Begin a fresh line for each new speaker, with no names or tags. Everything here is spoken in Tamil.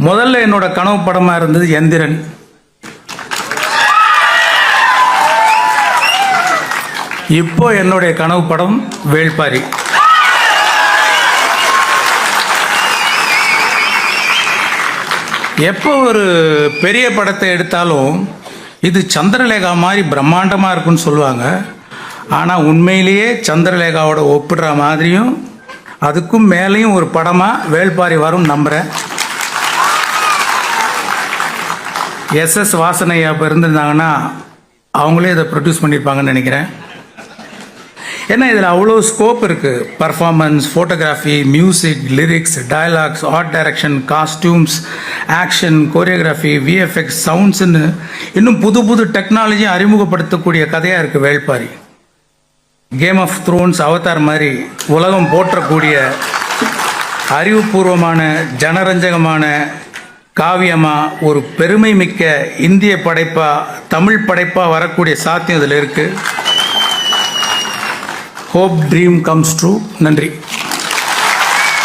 முதல்ல என்னோட கனவு படமா இருந்தது எந்திரன். இப்போ என்னுடைய கனவு படம் வேள்பாரி. எப்போ ஒரு பெரிய படத்தை எடுத்தாலும் இது சந்திரலேகா மாதிரி பிரம்மாண்டமாக இருக்குன்னு சொல்லுவாங்க. ஆனால் உண்மையிலேயே சந்திரலேகாவோட ஒப்பிடுற மாதிரியும் அதுக்கும் மேலேயும் ஒரு படமாக வேள்பாரி வரும் நம்புகிறேன். எஸ்எஸ் வாசனையா இப்போ இருந்திருந்தாங்கன்னா அவங்களே இதை ப்ரொடியூஸ் பண்ணியிருப்பாங்கன்னு நினைக்கிறேன். ஏன்னா இதில் அவ்வளோ ஸ்கோப் இருக்குது. Performance, photography, music, lyrics, dialogues, art direction, costumes, action, choreography, VFX, சவுண்ட்ஸ்ன்னு இன்னும் புது புது டெக்னாலஜி அறிமுகப்படுத்தக்கூடிய கதையாக இருக்குது Velpari. Game of Thrones, Avatar மாதிரி உலகம் போற்றக்கூடிய அறிவுபூர்வமான ஜனரஞ்சகமான காவியமாக ஒரு பெருமை மிக்க இந்திய படைப்பாக, தமிழ் படைப்பாக வரக்கூடிய சாத்தியம் இதில் இருக்குது. Hope dream comes true. நன்றி.